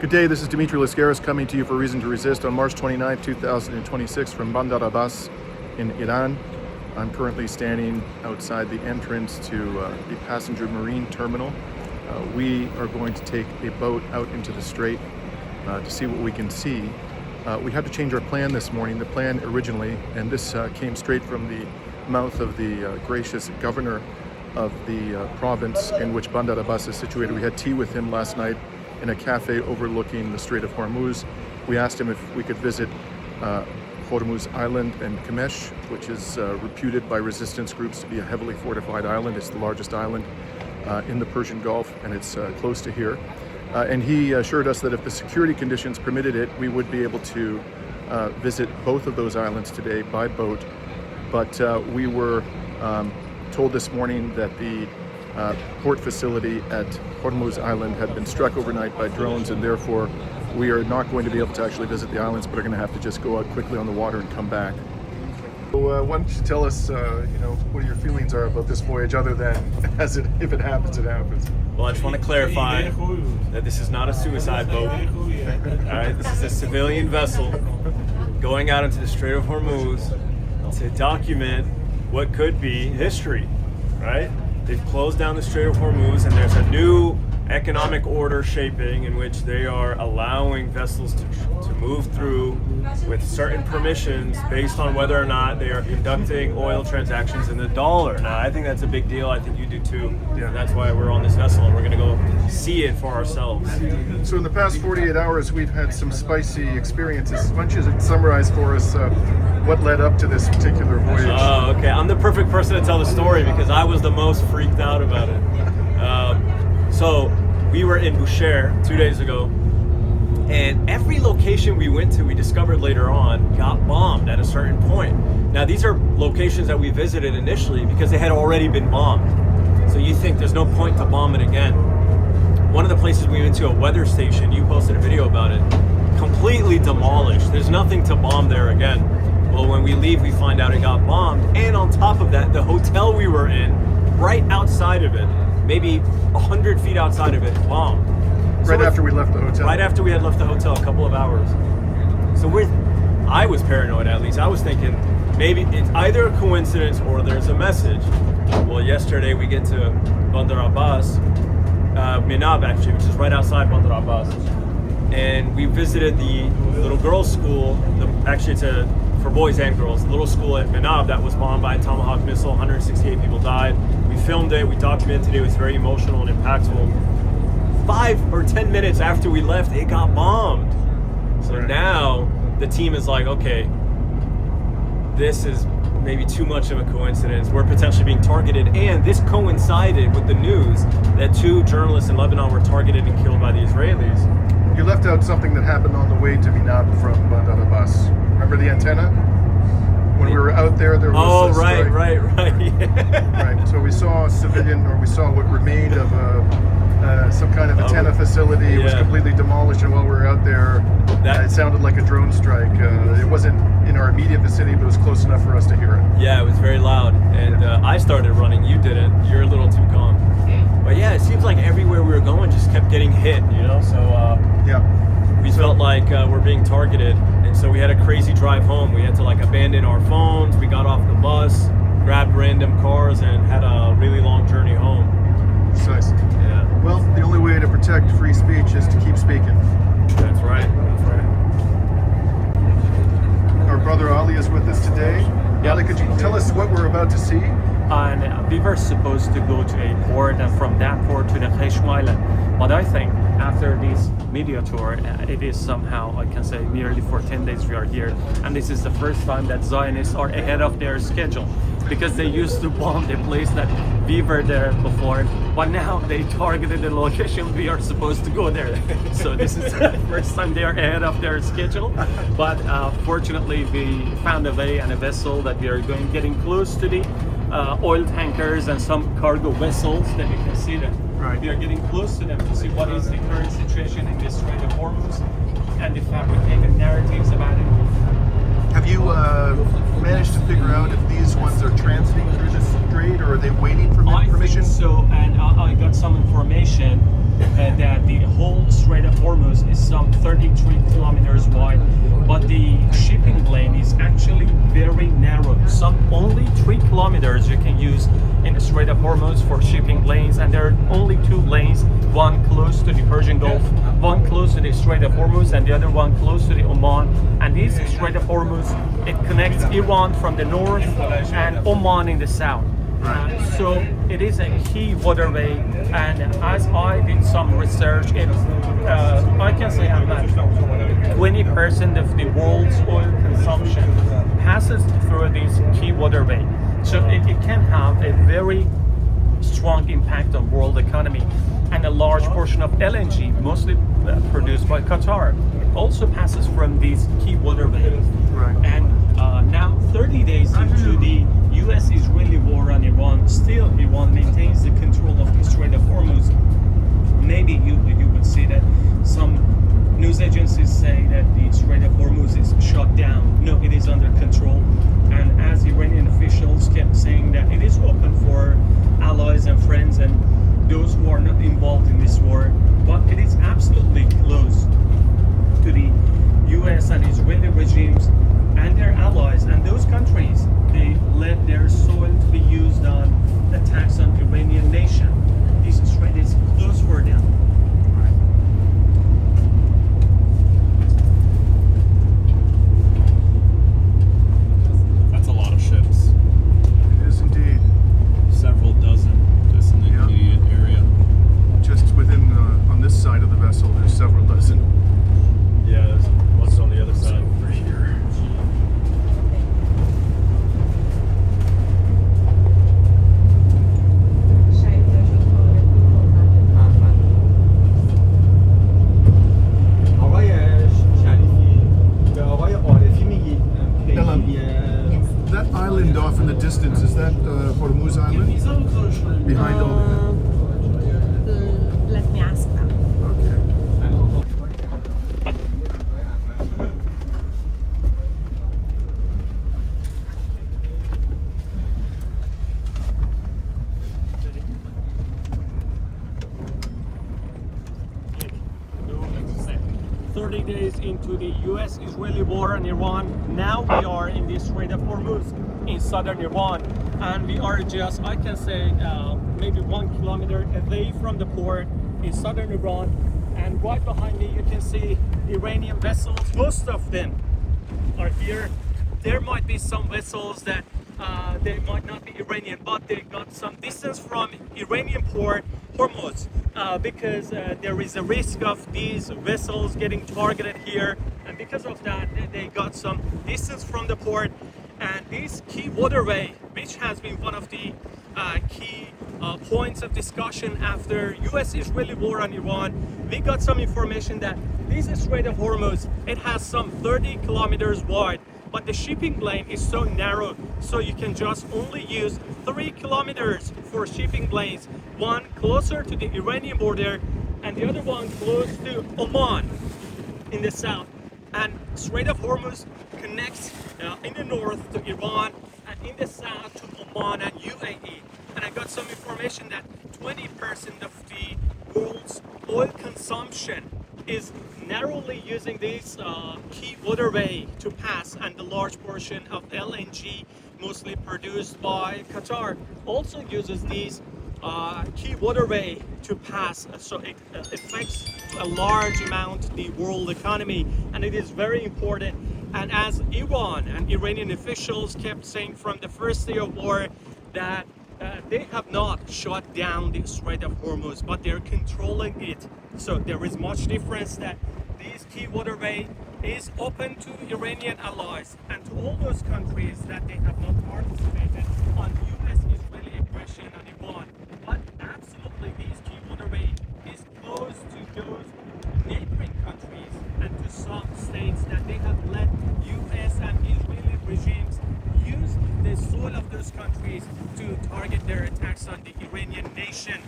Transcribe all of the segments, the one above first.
Good day, this is Dimitri Lascaris coming to you for Reason to Resist on March 29, 2026 from Bandar Abbas in Iran. I'm currently standing outside the entrance to the passenger marine terminal. We are going to take a boat out into the strait to see what we can see. We had to change our plan this morning. The plan originally, and this came straight from the mouth of the gracious governor of the province in which Bandar Abbas is situated. We had tea with him last night in a cafe overlooking the Strait of Hormuz. We asked him if we could visit Hormuz Island and Kamesh, which is reputed by resistance groups to be a heavily fortified island. It's the largest island in the Persian Gulf, and it's close to here. And he assured us that if the security conditions permitted it, we would be able to visit both of those islands today by boat. But we were told this morning that the port facility at Hormuz Island had been struck overnight by drones, and therefore we are not going to be able to actually visit the islands, but are going to have to just go out quickly on the water and come back. So why don't you tell us, what your feelings are about this voyage, other than if it happens, it happens. Well, I just want to clarify that this is not a suicide boat. All right, this is a civilian vessel going out into the Strait of Hormuz to document what could be history, right? They've closed down the Strait of Hormuz, and there's a new economic order shaping in which they are allowing vessels to move through with certain permissions based on whether or not they are conducting oil transactions in the dollar. Now, I think that's a big deal. I think you do too. Yeah. That's why we're on this vessel, and we're going to go see it for ourselves. So in the past 48 hours, we've had some spicy experiences. Why don't you summarize for us what led up to this particular voyage? Oh, okay. I'm the perfect person to tell the story because I was the most freaked out about it. So we were in Bushehr 2 days ago, and every location we went to, we discovered later on, got bombed at a certain point. Now, these are locations that we visited initially because they had already been bombed. So you think there's no point to bomb it again. One of the places we went to, a weather station, you posted a video about it, completely demolished. There's nothing to bomb there again. Well, when we leave, we find out it got bombed. And on top of that, the hotel we were in, right outside of it, maybe 100 feet outside of it, bombed. Right after we left the hotel? Right after we had left the hotel, a couple of hours. So I was paranoid, at least. I was thinking maybe it's either a coincidence or there's a message. Well, yesterday we get to Bandar Abbas, Minab actually, which is right outside Bandar Abbas. And we visited the little girls' school. Actually, it's for boys and girls. The little school at Minab that was bombed by a Tomahawk missile. 168 people died. We filmed it. We documented it. It was very emotional and impactful. 5 or 10 minutes after we left, it got bombed. So now the team is like, okay, this is maybe too much of a coincidence. We're potentially being targeted. And this coincided with the news that 2 journalists in Lebanon were targeted and killed by the Israelis. You left out something that happened on the way to Minab from Bandar Abbas. Remember the antenna? When we were out there, there was right. Yeah. Right. So we saw a civilian, or we saw what remained of some kind of antenna facility. It was completely demolished, and while we were out there, it sounded like a drone strike. It wasn't in our immediate vicinity, but it was close enough for us to hear it. Yeah, it was very loud, and I started running. You didn't. You're a little too calm. But yeah, it seems like everywhere we were going just kept getting hit, So we felt like we're being targeted, and so we had a crazy drive home. We had to abandon our phones. We got off the bus, grabbed random cars, and had a really long journey home. Nice. Yeah. Well, the only way to protect free speech is to keep speaking. That's right. Our brother Ali is with us today. Ali, could you tell us what we're about to see? And we were supposed to go to a port, and from that port to the Kheshmu Island. But I think after this media tour, it is somehow, I can say, nearly for 10 days we are here. And this is the first time that Zionists are ahead of their schedule, because they used to bomb the place that we were there before, but now they targeted the location we are supposed to go there. So this is the first time they are ahead of their schedule. But fortunately, we found a way and a vessel that we are getting close to the oil tankers and some cargo vessels that you can see that we are getting close to them to see what is the current situation in the Strait of Hormuz and the fabricated narratives about it. Have you managed to figure out if these ones are transiting through the strait, or are they waiting for permission? I think so, and I got some information that the whole Strait of Hormuz is 33 kilometers wide, but the shipping lane is actually very narrow. Some only 3 kilometers you can use in the Strait of Hormuz for shipping lanes, and there are only 2 lanes, one close to the Persian Gulf, one close to the Strait of Hormuz, and the other one close to the Oman. And this Strait of Hormuz, it connects Iran from the north and Oman in the south. So it is a key waterway, and as I did some research, I can say that 20% of the world's oil consumption passes through this key waterway. So it can have a very strong impact on world economy, and a large portion of LNG, mostly produced by Qatar, also passes from these key waterways. Right. And now 30 days into the US-Israeli war on Iran, still Iran maintains the control of the Strait of Hormuz. Maybe you would see that some news agencies say that the Strait of Hormuz is shut down. No, it is under control. And as Iranian officials kept saying that it is open for allies and friends and those who are not involved in this war, but it is absolutely closed to the US and Israeli regimes and their allies, and those countries, they let their soil to be used on attacks on Iranian nation. This strait is closed for them. That's a lot of ships. It is indeed. Several dozen just in the immediate area. Just within, on this side of the vessel, there's several dozen. Yeah, there's one's on the other side. Over here. آقای شریفی به آقای عارفی میگید That island off in the distance, is that Hormuz Island? Behind all Let me ask them. Okay. 30 days into the US-Israeli war in Iran, now we are in the Strait of Hormuz in southern Iran, and we are just, I can say, maybe 1 kilometer away from the port in southern Iran. And right behind me you can see Iranian vessels. Most of them are here. There might be some vessels that they might not be Iranian, but they got some distance from Iranian port Hormuz, because there is a risk of these vessels getting targeted here, and because of that they got some distance from the port. And this key waterway, which has been one of the key points of discussion after US-Israeli war on Iran, we got some information that this Strait of Hormuz, it has some 30 kilometers wide, but the shipping lane is so narrow, so you can just only use 3 kilometers for shipping lanes, one closer to the Iranian border and the other one close to Oman in the south. And Strait of Hormuz connects in the north to Iran and in the south to Oman and UAE. And I got some information that 20% of the world's oil consumption is narrowly using this key waterway to pass, and the large portion of LNG, mostly produced by Qatar, also uses these key waterway to pass. So it affects a large amount the world economy, and it is very important. And as Iran and Iranian officials kept saying from the first day of war that they have not shut down the Strait of Hormuz, but they're controlling it. So there is much difference that this key waterway is open to Iranian allies and to all those countries that they have not participated on US-Israeli aggression on Iran. But absolutely this key waterway is close to those neighboring countries and to some states that they have let US and Israeli regimes use the soil of those countries to target their attacks on the Iranian nation.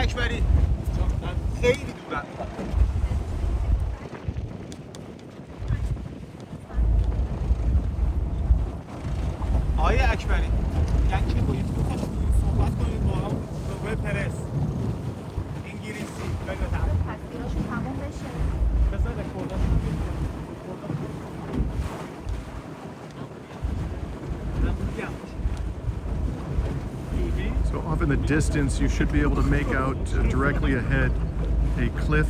اکبری خیلی دورن. آقای اکبری یعنی که باید صحبت کنید با وب پرس انگلیسی بگذارم تصویراشون تموم بشه. بذار رکورداش So off in the distance, you should be able to make out directly ahead a cliff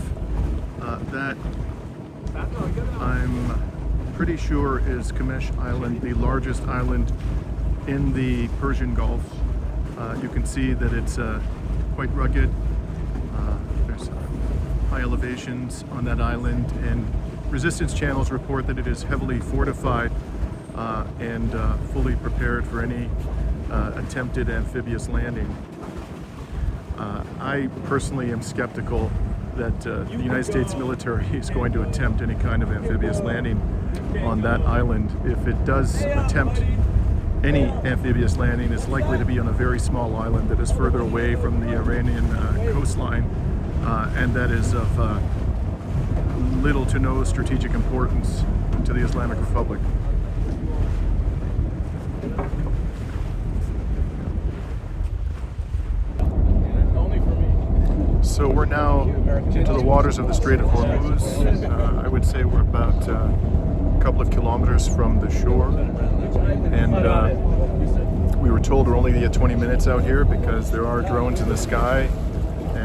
that I'm pretty sure is Kamesh Island, the largest island in the Persian Gulf. You can see that it's quite rugged. There's high elevations on that island, and resistance channels report that it is heavily fortified and fully prepared for any attempted amphibious landing. I personally am skeptical that the United States military is going to attempt any kind of amphibious landing on that island. If it does attempt any amphibious landing, it's likely to be on a very small island that is further away from the Iranian coastline and that is of little to no strategic importance to the Islamic Republic. So we're now into the waters of the Strait of Hormuz. I would say we're about a couple of kilometers from the shore, and we were told we're only going to get 20 minutes out here because there are drones in the sky,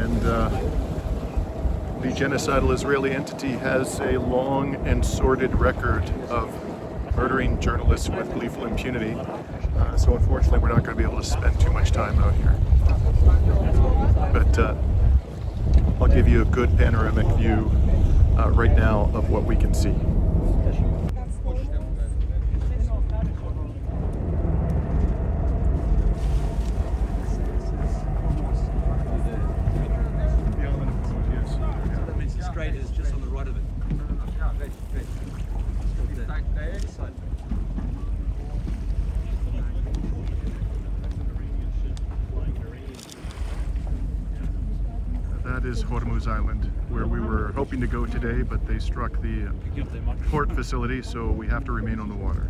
and the genocidal Israeli entity has a long and sordid record of murdering journalists with gleeful impunity. So unfortunately we're not going to be able to spend too much time out here. But I'll give you a good panoramic view right now of what we can see. The strait is just on the right of it. That is Hormuz Island, where we were hoping to go today, but they struck the port facility, so we have to remain on the water.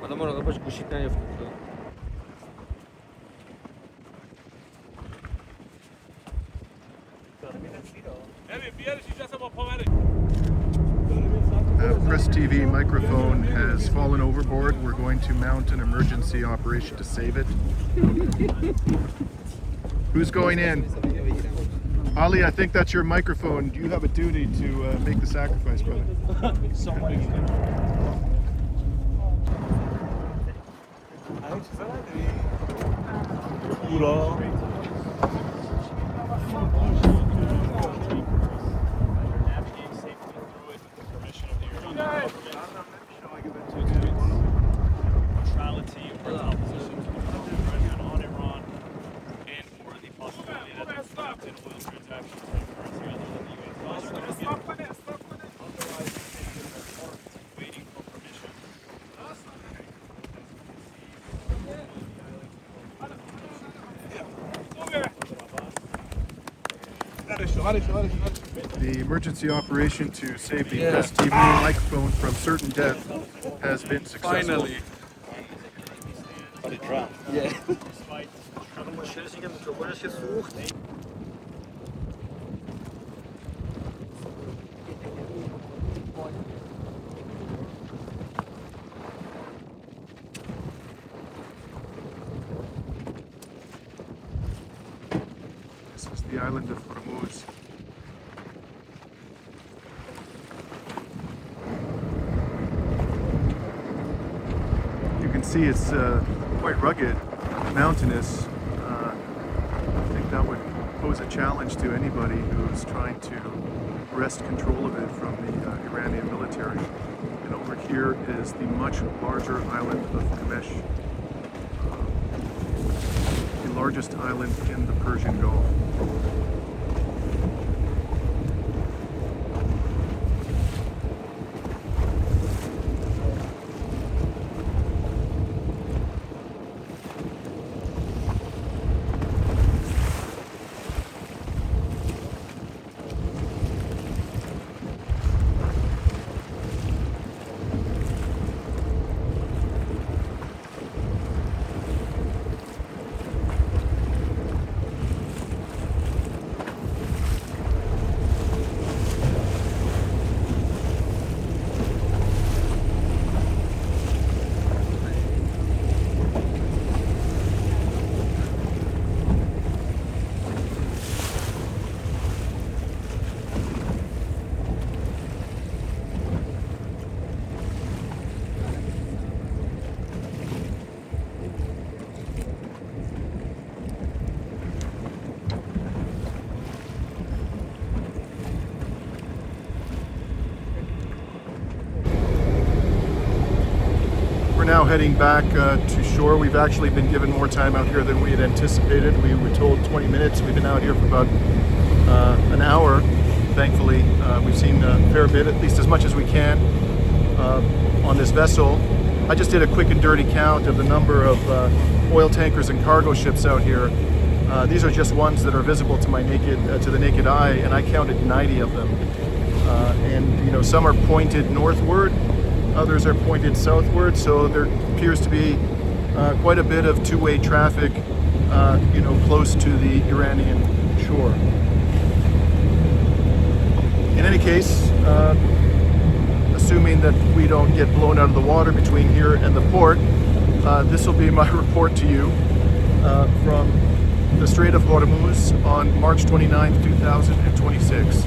آدم مراقب باش گوشیت نیفته. Press TV microphone has fallen overboard. We're going to mount an emergency operation to save it. Who's going in? Ali, I think that's your microphone. You have a duty to make the sacrifice, brother. The emergency operation to save the Press TV microphone from certain death has been successful. Finally. But it drowned. Yeah. This is the island of Hormuz. You can see it's quite rugged, mountainous. I think that would pose a challenge to anybody who's trying to wrest control of it from the Iranian military. And over here is the much larger island of Kamesh. largest island in the Persian Gulf. We're now heading back to shore. We've actually been given more time out here than we had anticipated. We were told 20 minutes. We've been out here for about an hour. Thankfully, we've seen a fair bit, at least as much as we can, on this vessel. I just did a quick and dirty count of the number of oil tankers and cargo ships out here. These are just ones that are visible to the naked eye, and I counted 90 of them. And you know, some are pointed northward. Others are pointed southward, so there appears to be quite a bit of two-way traffic, you know, close to the Iranian shore. In any case, assuming that we don't get blown out of the water between here and the port, this will be my report to you from the Strait of Hormuz on March 29th, 2026.